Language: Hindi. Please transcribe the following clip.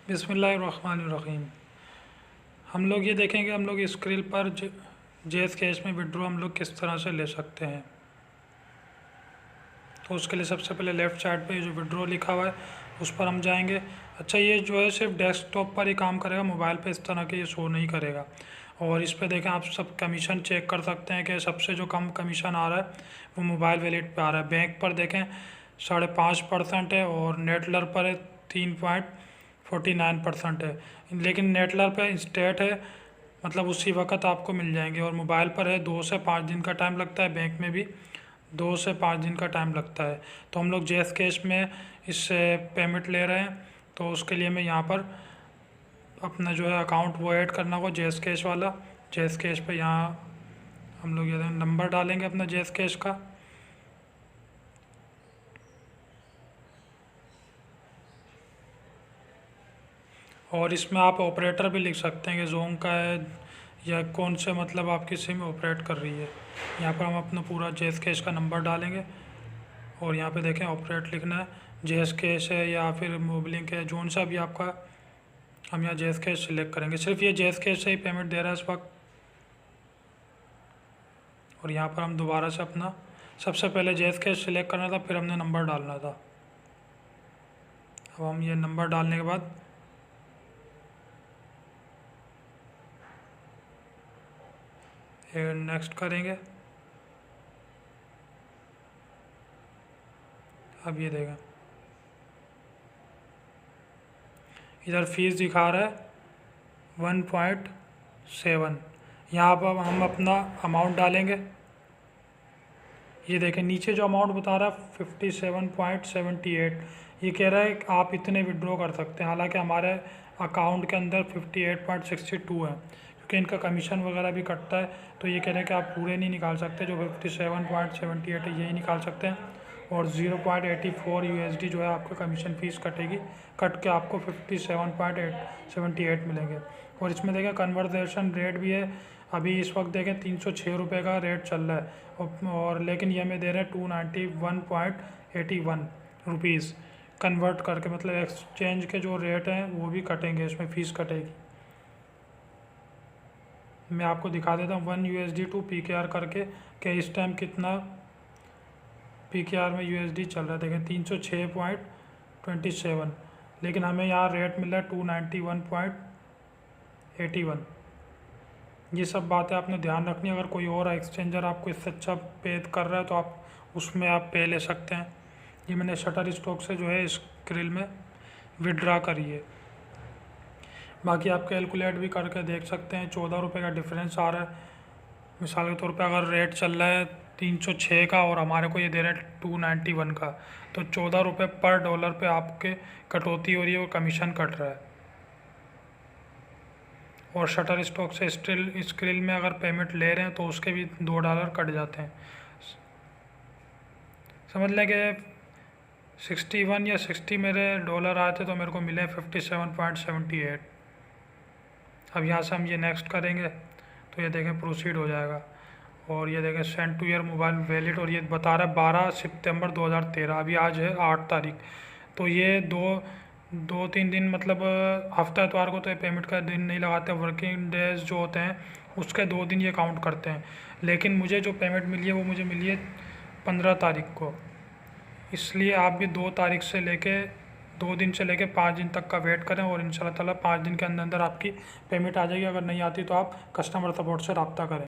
बिस्मिल्लाहिर्रहमानिर्रहीम। हम लोग ये देखेंगे हम लोग स्क्रीन पर जेएस कैश में विड्रॉ हम लोग किस तरह से ले सकते हैं। तो उसके लिए सबसे पहले लेफ़्ट साइड पे जो विड्रॉ लिखा हुआ है उस पर हम जाएंगे। अच्छा, ये जो है सिर्फ डेस्कटॉप पर ही काम करेगा, मोबाइल पे इस तरह के ये शो नहीं करेगा। और इस पे देखें आप सब कमीशन चेक कर सकते हैं कि सबसे जो कम कमीशन आ रहा है वो मोबाइल वॉलेट पे आ रहा है। बैंक पर देखें 5.5% है और नेटलर पर है 3.49% है। लेकिन नेटलर पे इंस्टेंट है, मतलब उसी वक्त आपको मिल जाएंगे। और मोबाइल पर है 2 से 5 दिन का टाइम लगता है, बैंक में भी 2 से 5 दिन का टाइम लगता है। तो हम लोग जेएस कैश में इससे पेमेंट ले रहे हैं, तो उसके लिए मैं यहाँ पर अपना जो है अकाउंट वो ऐड करना होगा, जेएस कैश वाला। जेएस कैश पे यहाँ हम लोग ये नंबर डालेंगे अपना जेएस कैश का। और इसमें आप ऑपरेटर भी लिख सकते हैं कि जोन का है या कौन से मतलब आपकी सिम ऑपरेट कर रही है। यहाँ पर हम अपना पूरा जेएस कैश का नंबर डालेंगे और यहाँ पे देखें ऑपरेट लिखना है, जेएस कैश है या फिर मोबलिंक है, जोन सा भी आपका। हम यहाँ जेएस कैश सिलेक्ट करेंगे, सिर्फ ये जेएस कैश से ही पेमेंट दे रहा है इस वक्त। और यहाँ पर हम दोबारा से अपना सबसे पहले जेएस कैश सिलेक्ट करना था, फिर हमने नंबर डालना था। अब हम ये नंबर डालने के बाद नेक्स्ट करेंगे। अब ये देखें इधर फीस दिखा रहा है 1.7। यहाँ पर हम अपना अमाउंट डालेंगे। ये देखें नीचे जो अमाउंट बता रहा है 57.78, ये कह रहा है कि आप इतने विड्रॉ कर सकते हैं। हालांकि हमारे अकाउंट के अंदर 58.62 है, क्योंकि इनका कमीशन वगैरह भी कटता है। तो ये कह रहे हैं कि आप पूरे नहीं निकाल सकते, जो 57.78 है यही निकाल सकते हैं। और 0.84 USD जो है आपका कमीशन फ़ीस कटेगी, कट के आपको 57.78 मिलेंगे। और इसमें देखें कन्वर्सेशन रेट भी है, अभी इस वक्त देखें 306 रुपये का रेट चल रहा है। और लेकिन ये हमें दे रहे हैं 291.81 रुपीज़ कन्वर्ट करके, मतलब एक्सचेंज के जो रेट हैं वो भी कटेंगे, इसमें फ़ीस कटेगी। मैं आपको दिखा देता हूँ 1 USD टू PKR करके कि इस टाइम कितना PKR में USD चल रहा है। देखें 306.27, लेकिन हमें यहाँ रेट मिल रहा है 291.81। ये सब बातें आपने ध्यान रखनी है। अगर कोई और एक्सचेंजर आपको इससे अच्छा पे कर रहा है तो आप उसमें आप पे ले सकते हैं। ये मैंने शटर स्टॉक से जो है इस क्रिल में विड्रा करी है। बाकी आप कैलकुलेट भी करके देख सकते हैं, 14 रुपये का डिफरेंस आ रहा है। मिसाल के तौर पे अगर रेट चल रहा है 306 का और हमारे को ये दे रहे हैं 291 का, तो 14 रुपये पर डॉलर पे आपके कटौती हो रही है और कमीशन कट रहा है। और शटर स्टॉक से स्क्रिल में अगर पेमेंट ले रहे हैं तो उसके भी $2 कट जाते हैं। समझ लें कि 61 या 60 मेरे डॉलर आए थे तो मेरे को मिले 57.78। अब यहाँ से हम ये नेक्स्ट करेंगे तो ये देखें प्रोसीड हो जाएगा। और ये देखें send to your mobile wallet, और ये बता रहा है 12 सितंबर 2013, अभी आज है 8 तारीख। तो ये दो तीन दिन मतलब हफ्ता इतवार को तो ये पेमेंट का दिन नहीं लगाते, वर्किंग डेज जो होते हैं उसके 2 दिन ये काउंट करते हैं। लेकिन मुझे जो पेमेंट मिली है वो मुझे मिली है 15 तारीख को, इसलिए आप भी 2 तारीख से लेके 2 दिन से लेके 5 दिन तक का वेट करें और इंशाल्लाह ताला 5 दिन के अंदर अंदर आपकी पेमेंट आ जाएगी। अगर नहीं आती तो आप कस्टमर सपोर्ट से रब्ता करें।